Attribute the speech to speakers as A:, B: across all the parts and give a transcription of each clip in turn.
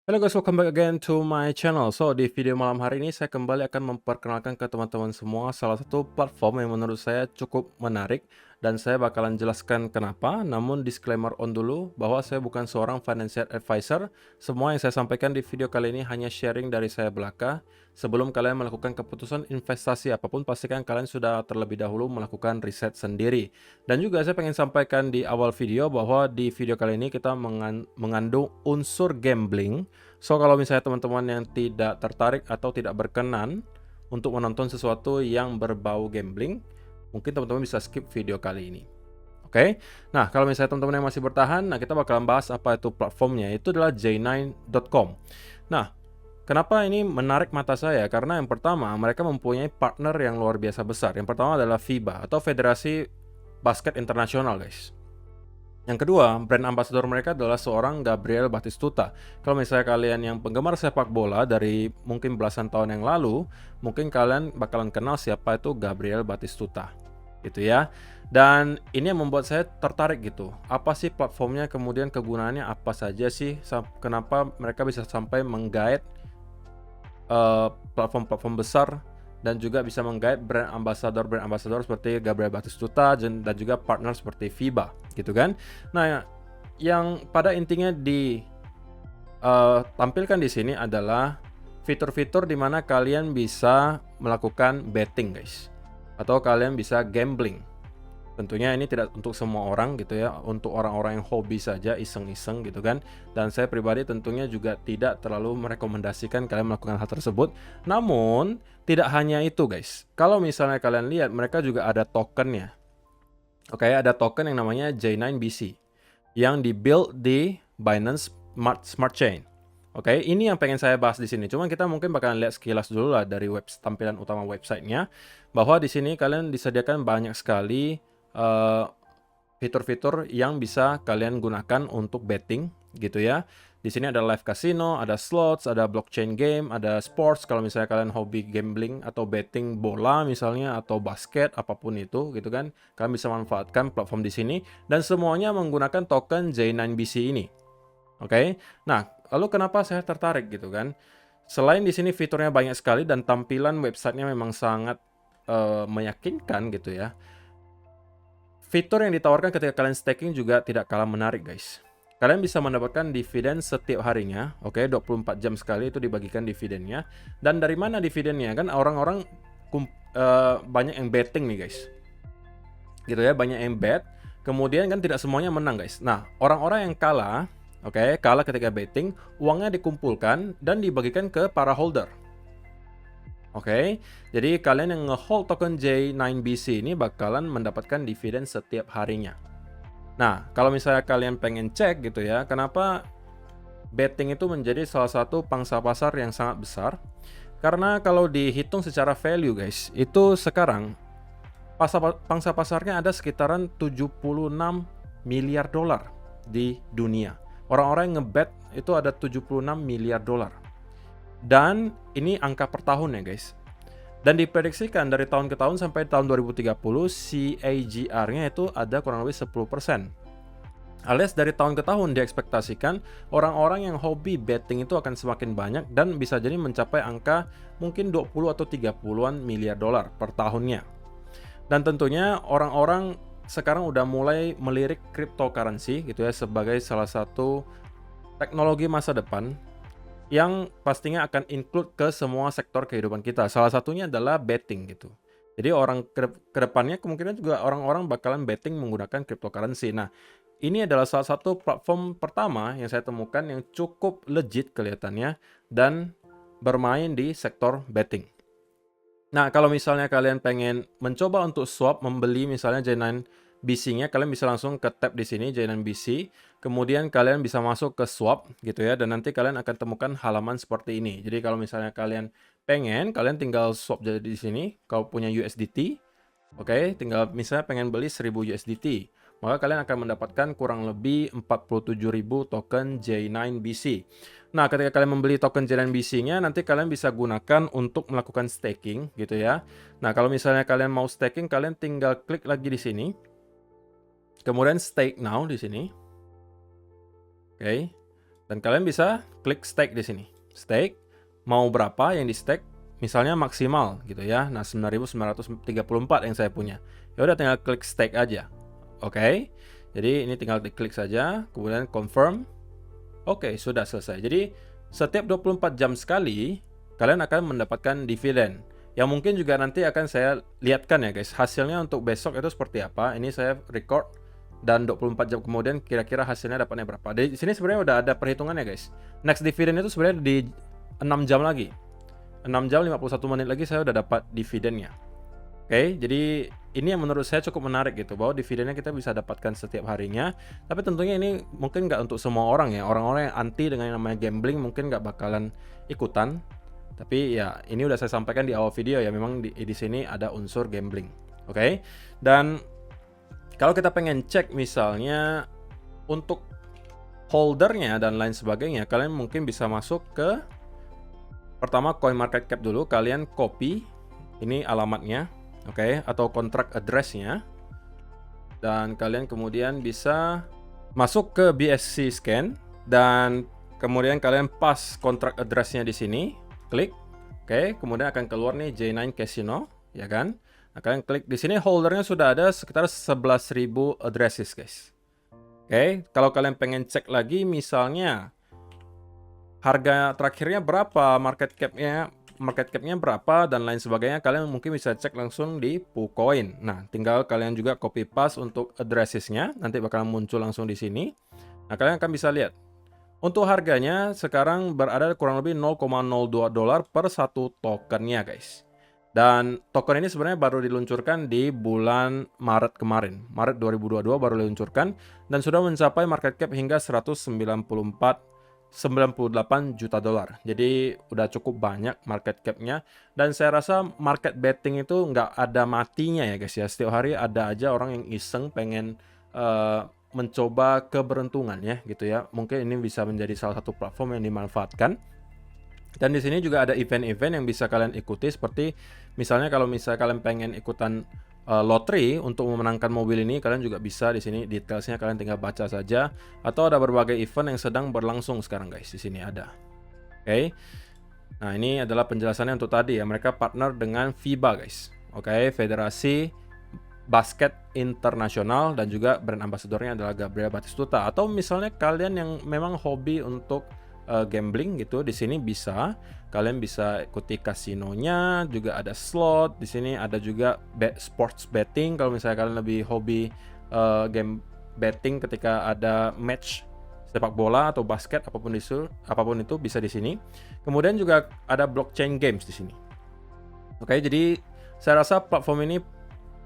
A: Halo guys, welcome back again to my channel. So, di video malam hari ini saya kembali akan memperkenalkan ke teman-teman semua salah satu platform yang menurut saya cukup menarik dan saya bakalan jelaskan kenapa. Namun disclaimer on dulu bahwa saya bukan seorang financial advisor. Semua yang saya sampaikan di video kali ini hanya sharing dari saya belaka. Sebelum kalian melakukan keputusan investasi apapun, pastikan kalian sudah terlebih dahulu melakukan riset sendiri. Dan juga saya pengen sampaikan di awal video bahwa di video kali ini kita mengandung unsur gambling. So, kalau misalnya teman-teman yang tidak tertarik atau tidak berkenan untuk menonton sesuatu yang berbau gambling, mungkin teman-teman bisa skip video kali ini. Oke? Nah, kalau misalnya teman-teman yang masih bertahan, nah kita bakalan bahas apa itu platformnya. Itu adalah j9.com. Nah, kenapa ini menarik mata saya? Karena yang pertama, mereka mempunyai partner yang luar biasa besar. Yang pertama adalah FIBA atau Federasi Basket Internasional, guys. Yang kedua, brand ambassador mereka adalah seorang Gabriel Batistuta. Kalau misalnya kalian yang penggemar sepak bola dari mungkin belasan tahun yang lalu, mungkin kalian bakalan kenal siapa itu Gabriel Batistuta. Gitu ya. Dan ini yang membuat saya tertarik gitu. Apa sih platformnya, kemudian kegunaannya apa saja sih? Kenapa mereka bisa sampai menggait platform-platform besar dan juga bisa menggait brand ambassador seperti Gabriel Batistuta dan juga partner seperti FIBA gitu kan. Nah, yang pada intinya tampilkan di sini adalah fitur-fitur di mana kalian bisa melakukan betting, guys. Atau kalian bisa gambling. Tentunya ini tidak untuk semua orang gitu ya, untuk orang-orang yang hobi saja, iseng-iseng gitu kan. Dan saya pribadi tentunya juga tidak terlalu merekomendasikan kalian melakukan hal tersebut. Namun, tidak hanya itu guys. Kalau misalnya kalian lihat, mereka juga ada tokennya. Oke, ada token yang namanya J9BC yang di-build di Binance Smart Chain. Oke, ini yang pengen saya bahas di sini. Cuman kita mungkin bakalan lihat sekilas dulu lah dari tampilan utama websitenya, bahwa di sini kalian disediakan banyak sekali fitur-fitur yang bisa kalian gunakan untuk betting gitu ya. Di sini ada live casino, ada slots, ada blockchain game, ada sports kalau misalnya kalian hobi gambling atau betting bola misalnya atau basket apapun itu gitu kan. Kalian bisa manfaatkan platform di sini dan semuanya menggunakan token J9BC ini. Oke. Nah, lalu kenapa saya tertarik gitu kan? Selain di sini fiturnya banyak sekali dan tampilan websitenya memang sangat meyakinkan gitu ya. Fitur yang ditawarkan ketika kalian staking juga tidak kalah menarik, guys. Kalian bisa mendapatkan dividen setiap harinya, oke, 24 jam sekali itu dibagikan dividennya. Dan dari mana dividennya? Kan orang-orang banyak yang betting nih, guys. Gitu ya, banyak yang bet. Kemudian kan tidak semuanya menang, guys. Nah, orang-orang yang kalah, oke, kalah ketika betting, uangnya dikumpulkan dan dibagikan ke para holder. Oke, jadi kalian yang nge-hold token J9BC ini bakalan mendapatkan dividen setiap harinya. Nah, kalau misalnya kalian pengen cek gitu ya, kenapa betting itu menjadi salah satu pangsa pasar yang sangat besar? Karena kalau dihitung secara value guys, itu sekarang pangsa pasarnya ada sekitaran 76 miliar dolar di dunia. Orang-orang yang ngebet itu ada 76 miliar dolar. Dan ini angka per tahun ya guys. Dan diprediksikan dari tahun ke tahun sampai tahun 2030 CAGR-nya itu ada kurang lebih 10%. Alias dari tahun ke tahun diekspektasikan orang-orang yang hobi betting itu akan semakin banyak dan bisa jadi mencapai angka mungkin 20 atau 30-an miliar dolar per tahunnya. Dan tentunya orang-orang sekarang udah mulai melirik cryptocurrency gitu ya sebagai salah satu teknologi masa depan yang pastinya akan include ke semua sektor kehidupan kita. Salah satunya adalah betting gitu. Jadi orang ke depannya kemungkinan juga orang-orang bakalan betting menggunakan cryptocurrency. Nah, ini adalah salah satu platform pertama yang saya temukan yang cukup legit kelihatannya dan bermain di sektor betting. Nah, kalau misalnya kalian pengen mencoba untuk swap, membeli misalnya J9BC-nya, kalian bisa langsung ke tab di sini J9BC. Kemudian kalian bisa masuk ke swap gitu ya, dan nanti kalian akan temukan halaman seperti ini. Jadi kalau misalnya kalian pengen, kalian tinggal swap jadi di sini. Kalau punya USDT, oke, tinggal misalnya pengen beli 1000 USDT. Maka kalian akan mendapatkan kurang lebih 47.000 token J9BC. Nah, ketika kalian membeli token J9BC-nya, nanti kalian bisa gunakan untuk melakukan staking gitu ya. Nah, kalau misalnya kalian mau staking, kalian tinggal klik lagi di sini. Kemudian stake now di sini. Oke. Dan kalian bisa klik stake di sini. Stake, mau berapa yang di stake, misalnya maksimal gitu ya. Nah, 9.934 yang saya punya. Ya udah tinggal klik stake aja. Oke. Jadi ini tinggal diklik saja, kemudian confirm. Oke, sudah selesai. Jadi setiap 24 jam sekali kalian akan mendapatkan dividen. Yang mungkin juga nanti akan saya lihatkan ya guys, hasilnya untuk besok itu seperti apa. Ini saya record dan 24 jam kemudian kira-kira hasilnya dapatnya berapa. Di sini sebenarnya udah ada perhitungannya guys. Next dividen itu sebenarnya di 6 jam lagi. 6 jam 51 menit lagi saya udah dapat dividennya. Oke, jadi ini yang menurut saya cukup menarik gitu, bahwa dividennya kita bisa dapatkan setiap harinya. Tapi tentunya ini mungkin nggak untuk semua orang ya. Orang-orang yang anti dengan yang namanya gambling mungkin nggak bakalan ikutan. Tapi ya ini udah saya sampaikan di awal video ya, memang di sini ada unsur gambling. Oke, dan kalau kita pengen cek misalnya untuk holdernya dan lain sebagainya, kalian mungkin bisa masuk ke pertama CoinMarketCap dulu, kalian copy ini alamatnya, oke, atau kontrak address-nya, dan kalian kemudian bisa masuk ke BSC Scan dan kemudian kalian pas kontrak address-nya di sini, klik, oke, kemudian akan keluar nih J9 Casino, ya kan? Nah, kalian klik di sini, holdernya sudah ada sekitar 11.000 addresses guys. Oke, kalau kalian pengen cek lagi misalnya harga terakhirnya berapa, market cap-nya berapa dan lain sebagainya, kalian mungkin bisa cek langsung di PooCoin. Nah, tinggal kalian juga copy paste untuk addresses-nya, nanti bakalan muncul langsung di sini. Nah, kalian akan bisa lihat. Untuk harganya sekarang berada kurang lebih 0,02 dolar per satu tokennya guys. Dan token ini sebenarnya baru diluncurkan di bulan Maret kemarin. Maret 2022 baru diluncurkan dan sudah mencapai market cap hingga 98 juta dolar. Jadi udah cukup banyak market cap-nya. Dan saya rasa market betting itu nggak ada matinya ya guys ya. Setiap hari ada aja orang yang iseng pengen mencoba keberuntungan ya gitu ya. Mungkin ini bisa menjadi salah satu platform yang dimanfaatkan. Dan di sini juga ada event-event yang bisa kalian ikuti, seperti misalnya kalau misalnya kalian pengen ikutan lottery untuk memenangkan mobil ini, kalian juga bisa di sini detailsnya kalian tinggal baca saja. Atau ada berbagai event yang sedang berlangsung sekarang guys, di sini ada. Oke. Nah, ini adalah penjelasannya untuk tadi ya. Mereka partner dengan FIBA guys. Oke, Federasi Basket Internasional, dan juga brand ambassadornya adalah Gabriel Batistuta. Atau misalnya kalian yang memang hobi untuk gambling gitu, di sini bisa kalian bisa ikuti kasinonya, juga ada slot di sini, ada juga sports betting kalau misalnya kalian lebih hobi game betting ketika ada match sepak bola atau basket, apapun itu bisa di sini. Kemudian juga ada blockchain games di sini. Oke, jadi saya rasa platform ini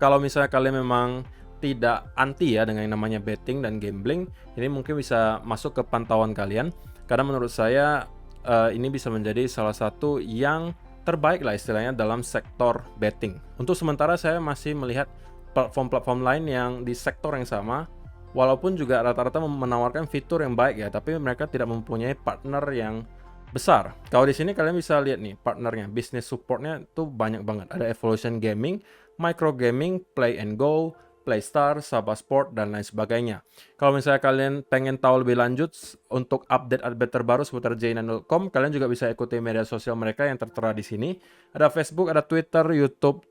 A: kalau misalnya kalian memang tidak anti ya dengan yang namanya betting dan gambling, ini mungkin bisa masuk ke pantauan kalian. Karena menurut saya ini bisa menjadi salah satu yang terbaik lah istilahnya dalam sektor betting. Untuk sementara saya masih melihat platform-platform lain yang di sektor yang sama, walaupun juga rata-rata menawarkan fitur yang baik ya, tapi mereka tidak mempunyai partner yang besar. Kalau di sini kalian bisa lihat nih partnernya, business supportnya tuh banyak banget. Ada Evolution Gaming, Micro Gaming, Play and Go, Playstar, Sabah Sport, dan lain sebagainya. Kalau misalnya kalian pengen tahu lebih lanjut untuk update terbaru seputar j9.com, kalian juga bisa ikuti media sosial mereka yang tertera di sini. Ada Facebook, ada Twitter, YouTube,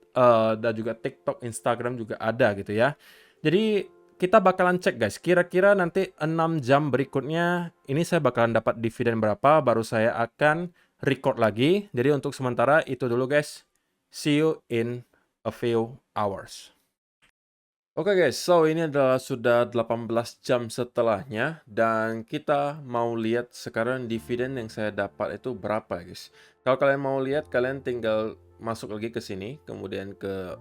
A: dan juga TikTok, Instagram juga ada gitu ya. Jadi kita bakalan cek guys, kira-kira nanti 6 jam berikutnya ini saya bakalan dapat dividen berapa, baru saya akan record lagi. Jadi untuk sementara itu dulu guys. See you in a few hours. Oke guys, so ini adalah sudah 18 jam setelahnya dan kita mau lihat sekarang dividen yang saya dapat itu berapa guys. Kalau kalian mau lihat, kalian tinggal masuk lagi ke sini, kemudian ke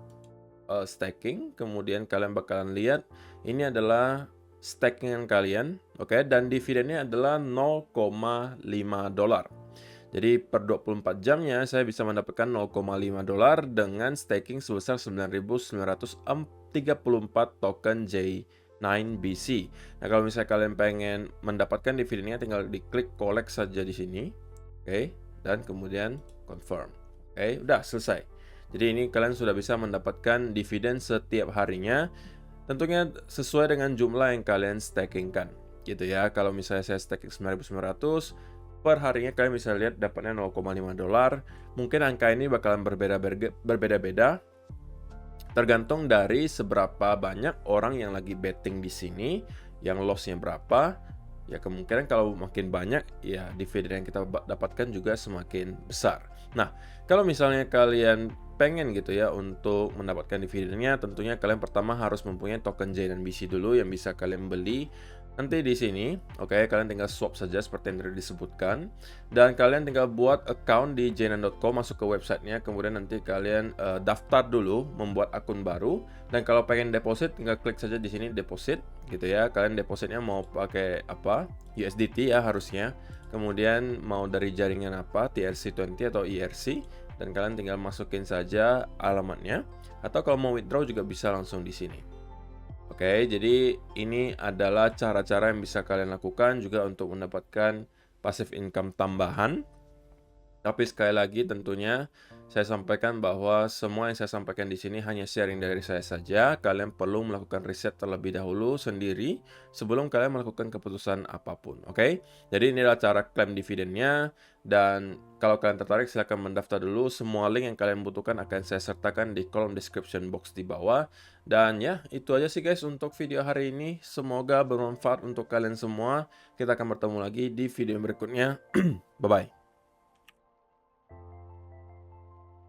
A: staking, kemudian kalian bakalan lihat ini adalah stakingan kalian, oke, dan dividennya adalah 0,5 dolar. Jadi per 24 jamnya saya bisa mendapatkan 0,5 dolar dengan staking sebesar 9.934 token J9BC. Nah, kalau misalnya kalian pengen mendapatkan dividennya, tinggal diklik collect saja di sini. Oke, dan kemudian confirm. Oke, udah selesai. Jadi ini kalian sudah bisa mendapatkan dividen setiap harinya. Tentunya sesuai dengan jumlah yang kalian stakingkan. gitu ya. Kalau misalnya saya staking 9.900 per harinya, kalian bisa lihat dapatnya $0,5. Mungkin angka ini bakalan berbeda-beda tergantung dari seberapa banyak orang yang lagi betting di sini, yang loss-nya berapa. Ya kemungkinan kalau makin banyak, ya dividen yang kita dapatkan juga semakin besar. Nah, kalau misalnya kalian pengen gitu ya untuk mendapatkan dividennya, tentunya kalian pertama harus mempunyai token J dan BC dulu yang bisa kalian beli nanti di sini. Oke, kalian tinggal swap saja seperti yang tadi disebutkan, dan kalian tinggal buat account di jnan.com, masuk ke websitenya, kemudian nanti kalian daftar dulu, membuat akun baru, dan kalau pengen deposit tinggal klik saja di sini deposit gitu ya. Kalian depositnya mau pakai apa? USDT ya harusnya. Kemudian mau dari jaringan apa? TRC20 atau ERC, dan kalian tinggal masukin saja alamatnya, atau kalau mau withdraw juga bisa langsung di sini. Oke, jadi ini adalah cara-cara yang bisa kalian lakukan juga untuk mendapatkan passive income tambahan. Tapi sekali lagi tentunya saya sampaikan bahwa semua yang saya sampaikan di sini hanya sharing dari saya saja. Kalian perlu melakukan riset terlebih dahulu sendiri sebelum kalian melakukan keputusan apapun. Oke? Jadi ini adalah cara klaim dividennya, dan kalau kalian tertarik silahkan mendaftar dulu. Semua link yang kalian butuhkan akan saya sertakan di kolom description box di bawah. Dan ya, itu aja sih guys untuk video hari ini. Semoga bermanfaat untuk kalian semua. Kita akan bertemu lagi di video berikutnya. Bye-bye.